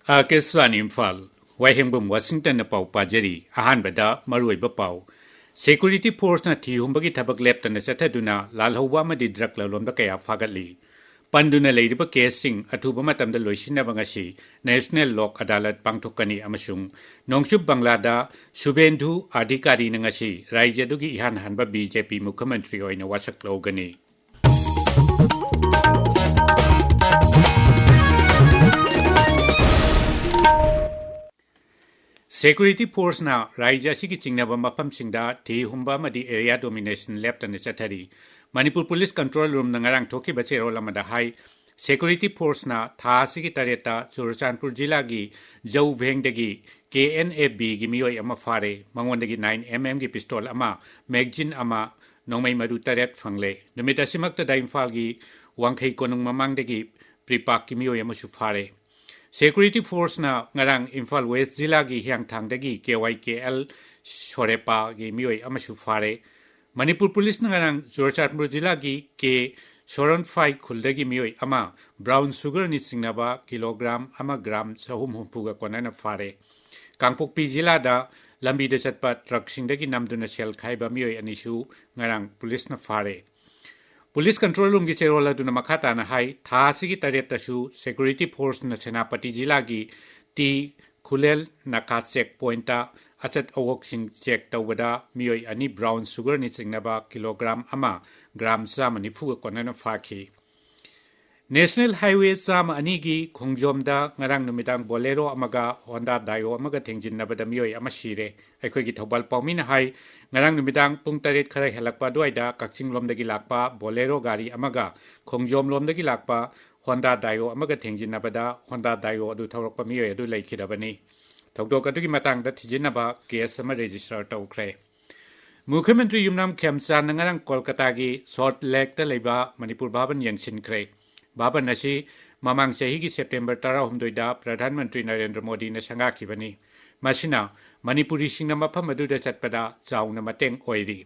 Akeswan Imphal, Wahengbam Washington Pau Pajari, Ahanbada, Maruiba Pau. Security Force na Tihumbagi Tabak left and Sataduna, Lalhowama di Drakla Lombakaya Fagali. Panduna Ladybug casing, Atubamatam the Loishina Bangashi, National Lock Adalat Pangtokani Amashung, Nongshub Banglada, Shubendu, Adikari Nangashi, Rajadugi Ihan Hanba BJP Mukamentri or in a Wasak Logani. Security Force na Raja Siki Chingnaba Mapam Singda, T Humba Madi Area Domination left and Satari. Manipur Police Control Room Nangarang Toki Bachero Lamada High. Security Force na Tha Siki Tareta, Churachanpur Jilagi, Jau Vengdagi, KNAB Gimioy Amafare, Mangwandagi 9mm gi pistol ama, Megjin ama, Nongmai Madu Taret Fangle. Numita Simakta Daimfalgi, Wangkai Konung Mamangdagi, Pripak Gimioy Amashufare. Security Force na ngarang Imphal West Jilagi Hyang Thangdagi KYKL Shorepa gi Mioy Amashufare. Manipur Police na ngarang Churachanpur Jilagi K Shoron Fai Kuldagi Mioy ama brown sugar ni singnaba kilogram ama gram sahum humpuga konana fare. Kangpokpi Jilada lambi de satpa truck singdagi namduna shell khaiba mioy anishu ngarang police na fare. Police Control Room gi cherola duna makata na hai tha sigi tareta shu Security Force na Senapati Jilagi ti khulel naka checkpoint ta achat awok sing check tawada mioy ani brown sugar ni singnaba kilogram ama gram samani phuga konana fakhi. National Highway Sam Anigi Kongjomda Ngarang Numitang Bolero Amaga Honda Dayo Amaga Tengjin Nabadamio Amashire, Equigi Tobal Pomina High, Ngarang Numitang Puntaret Kare Helakpa Duida, Kaksing Lom de Gilakpa, Bolero Gari Amaga, Kongjom Lom de Gilakpa, Honda Dayo Amaga Tengjin Nabada, Honda Dayo du Taropamio du Lake Kidabani. Tokdokatuki Matang that Tijinaba, KSM Registrar Tokre. Mukamentri Yumnam Kemsan Nangarang Kolkatagi, Salt Lake the Leba, Manipur Baban Yangshin Kre. Baba Nashi, Mamang Sahigi September Tara Humdoida, Pradhan Mantri Narendra Modi Nashanga Kibani. Masina, Manipuri Singamapa Maduda Chatpada, Zau Namateng Oiri.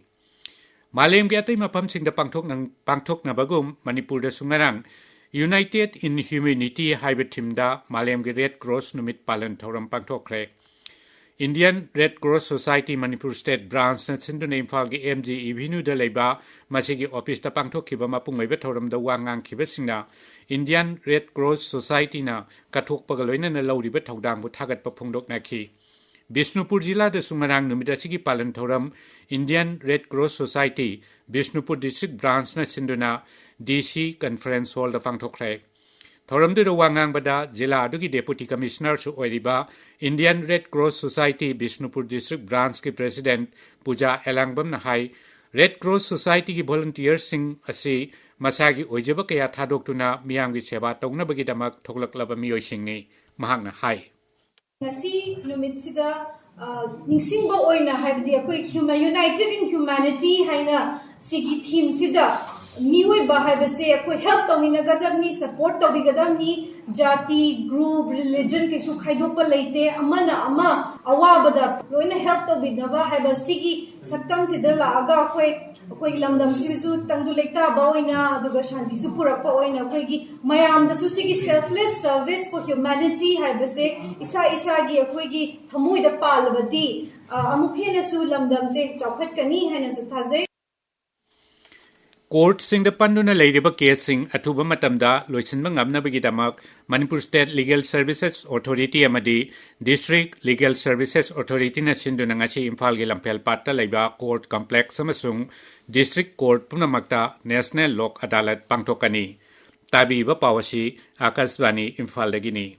Malem Gati Mapam Sing the Pangtok Nabagum, Manipur de Sungarang, United in Humanity Hybetimda, Malem Red Cross Numit Palan Toram Pangtokre. Indian Red Cross Society Manipur State Branch na Sindu Imphal gi MG Ibinu de Leba Masigi Office ta Pangthok kiba mapung maiba thoram da wangang kiba singna Indian Red Cross Society na kathok pagaloina na lauriba thodang bu thagat pa phungdok na khi Bishnupur Jila de Sungarang numida sigi palan thoram Indian Red Cross Society Bishnupur District Branch na Sinduna DC Conference Hall da Pangthokre Thoram de wangang bada Jila adugi Deputy Commissioner su oiriba Indian Red Cross Society Bishnupur District Branch ki President Puja Elangbam na hai Red Cross Society ki volunteers sing asi masagi oijaba kaya thadoktuna miyam gi seba tawna damak thoklaklaba miyoi singni mahang na hai ngasi numitsida ningsingba oina haibdi akoi united in humanity haina sigi theme sida Miwi Bahabase, help Tominagadami, support Tobigadami, Jati, group, religion, Kesukaidopa Late, Amana Ama, Awabada, Loina help Tobinava, have a Sigi, Satam Sidala, Aga, Lamdam Sisu, Tanduleta, Bawina, Dugashanti, Supura Poina, Quigi, Mayam, the Susigi selfless service for humanity, Habase, Isagi, Aquigi, Tamui the Palabadi, Amukina Su Lamdamse, Chapekani, Hanasutaze. Court Sing the Panduna Ladybug casing Atuba Matamda, Loisinbang Abnabigidamak, Manipur State Legal Services Authority Amadi, District Legal Services Authority Nasindunangachi Imphal Gilampel Pata Laiba Court Complex Samasung, District Court Punamakta, National Lock Adalat Pangtokani, Tabi Bapawashi, Akasvani, Imphal Legini.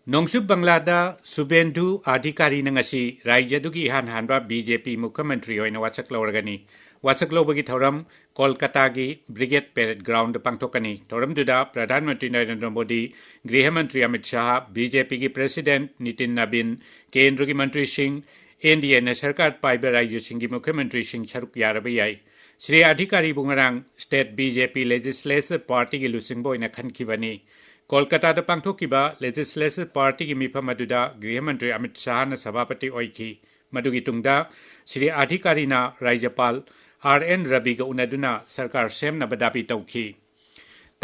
Nongshub Banglada, Subendu, Adhikari Nangasi, Rajadugi Han Hanba, BJP Mukamentri oina Wasaklorgani, Wasaklobagi Thoram, Kolkatagi, Brigade Parade Ground Pangtokani, Thoram Duda, Pradhan Mantri Narendra Modi, Grihamantri Amit Shah, BJP ki President Nitin Nabin, Kendrugi Mantri Singh, India Sarkar Paiba Raju Singhi Mukamentri Singh Charuk Yarabayai, Sri Adhikari Bungarang, State BJP Legislative Party ki Lusingbo in a Kankivani, Kolkata da Pangtokiba Legislative Party ki Mipa Maduda Grihamantri Amit Shah na Sabapati Oiki Madugi Tungda Sri Adhikari na Rajapal RN Rabi ga unaduna Sarkar Sem na Badapi Tauki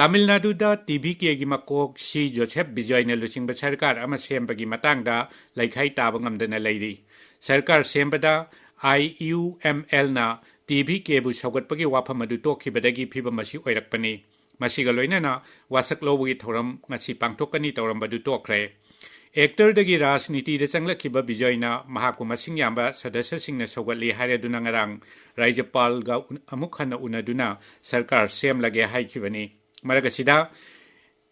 Tamil Nadu TBK gi makok si Joseph Bijoy ne luchingba sarkar ama sembagi matangda laikhai tabangam dana leiri sarkar sembada IUML na TBK bu saugatpagi wafam adu tokhibadagi phibamasi oirakpani masiga loinana wasak lobagi thoram ngasi pangthokani tawrambadu tokre Actor dagi rajniti de changlakhiba Bijoyna mahaku masing yamba sadasya singna saugatli hareduna ngarang Rajyapal ga amukhana unaduna sarkar semlage haikibani Maragasida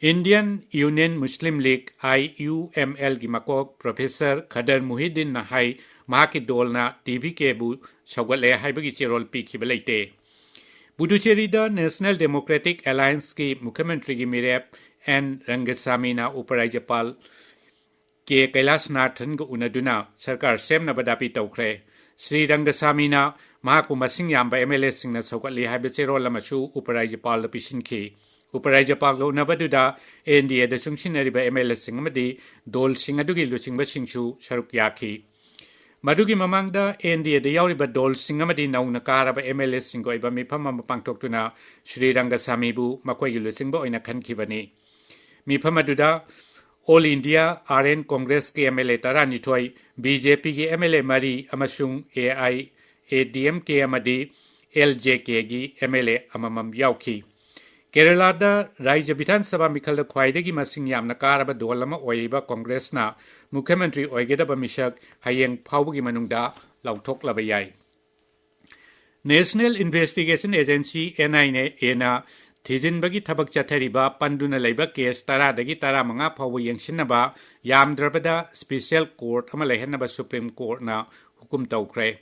Indian Union Muslim League IUML gi makok Professor Khadar Muhyiddin na hai mahaki dolna TBK bu saugatle haibagi cherol pikhiba leite Puducherry da National Democratic Alliance ki Mukhyamantri gi Mirep N Rangasamy na Uparajyapal ke Kailasnathan ga unaduna sarkar semna badapi tawkhre Sri Rangasamy na mahaku masing yamba MLA singna saugatli haiba cherol lamasu Uparajyapal da pisinki Uparajyapal ga unabaduda NDA da chungsinariba MLA singamadi dol singadugi luchingba singchu saruk yaki Madugi mamangda NDA da yauriba dol singamadi nauna karaba MLA singo iba mifama mapangtoktuna Sri Rangasamy bu makoi gi luchingba oina khankibani mifamaduda All India RN Congress ke MLA tarani thoi BJP ki MLA mari amasung AIADMK amadi LJK gi MLA amamam yauki Kerala da Rajya Vidhan Sabha Mikhal khwaidagi masing yamna karaba dolama oiba Congress na Mukhyamantri oigedaba misak hayeng phawgi manungda lauthok labayai National Investigation Agency NIA na Thijinbagi thabak chathariba panduna leiba case tara dagi tara manga phawu yengsinaba yamdrabada special court ama lehenaba Supreme Court na hukum tawkhre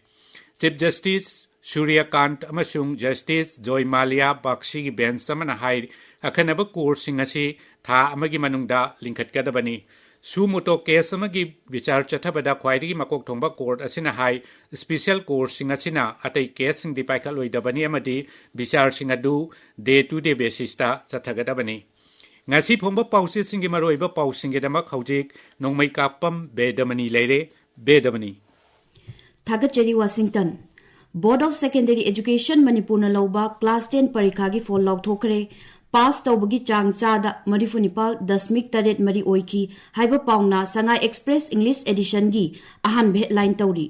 Chief Justice Surya Kant amasung Justice Joy Malia Bakshi gi bench samana hai akhanaba court singasi tha amagi manungda lingkhatkadabani Sumuto case amagi bichar chathabada khwaidagi makok thongba court asina hai special court singasina atai case sing dipaika loidabani amadi bichar singadu day to day basis ta chathagadabani ngasi phongba pause singi maroiba pausinge dama khaujik Nongmeikapam Bedamani leire Bedamani Thagacheri Washington Board of Secondary Education Manipur na lauba class 10 parikha gi fall lauthokre pass tawbagi chang chada marifunipal dasmik taret mari oiki haiba pauna Sangai Express English edition gi ahan be line tawri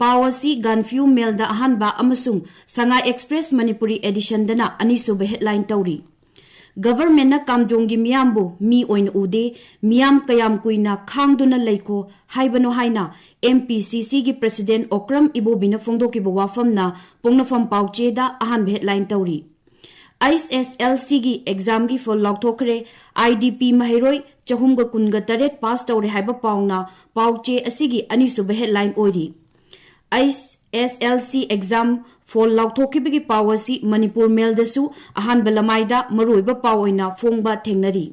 Pawasi Ganfew Mail da ahan ba amasung Sangai Express Manipuri edition dana anisu be headline tawri Government na kamjongi miyambu mi oin ude miyam kayam kuina khangduna leiko haibano haina MPCC gi President Okram Ibobina Fongdoki Bawafam na Pongnafam Pauche da ahan be headline tawri ISSLC gi exam gi for lauthokre IDP mahiroi chahumga kunga taret pass tawre haiba pauna pauche asigi anisu be headline oiri ISSLC exam for lauthokibigi pawasi Manipur Mail dasu ahan balamaida maruiba pawoina fongba thengnari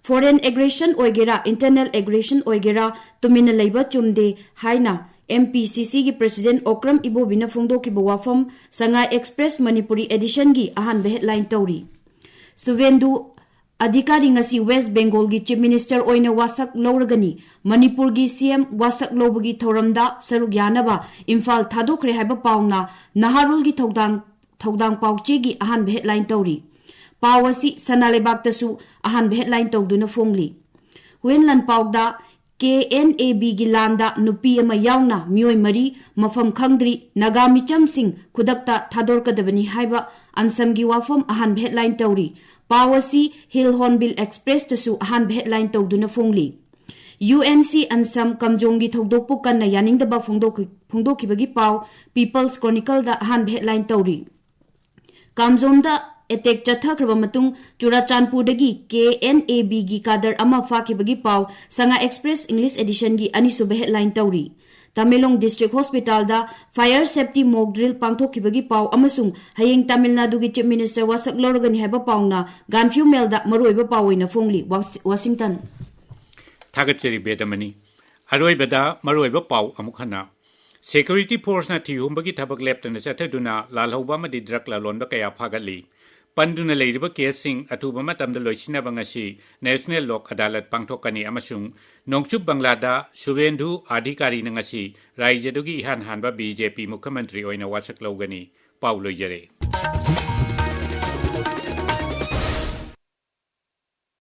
Foreign aggression oigera internal aggression oigera tumina leiba chumde haina MPCC gi President Okram Ibobina Fongdoki Bawafam Sangai Express Manipuri edition gi ahan be headline tawri Suvendu Adhikari ngasi West Bengal gi Chief Minister oina wasak lawragani Manipur gi CM wasak lobagi thoramda saruk yanaba Imphal thadokre haiba pauna Naharul gi thodang pauche gi ahan be headline tawri Pawasi sanalebak tasu ahan be headline tawduna fongli Wenlan pawda KNAB gi landa nupi ama yauna mioi mari mafam khangdri nagami chamsing khudakta thadorkadabani haiba ansam gi wafam ahan be headline tawri Pawasi Hill Hornbill Express tasu ahan be headline tawduna fongli UNC ansam kamjongi thodokpu kanna yaningdaba phongdokibagi paw People's Chronicle da ahan be headline tawri Kamjomda attack chathakraba matung Churachandpur dagi KNAB gi kadar ama fakibagi paw Sangai Express English edition gi anisu be headline tawri Tamelong District Hospital da fire safety mock drill pangthokibagi paw amasung hayeng Tamil Nadu gi Chief Minister wasak lorgani haiba pawna Ganfew Mail da maroiba pawoina fongli Washington Thagacheri Bedamani Aroibada maroiba paw amukhana Security Force na thihumbagi thabak leptana chathaduna lalhauba madi drug lalonba kaya phagatli Panduna leiriba casing atuba matamda loisinaba ngasi National Lok Adalat pangthokani amasung Nongchup Banglada Suvendu Adhikari na ngasi Rajyadugi ihan hanba BJP Mukhyamantri oina wasak lawgani Paulo Jare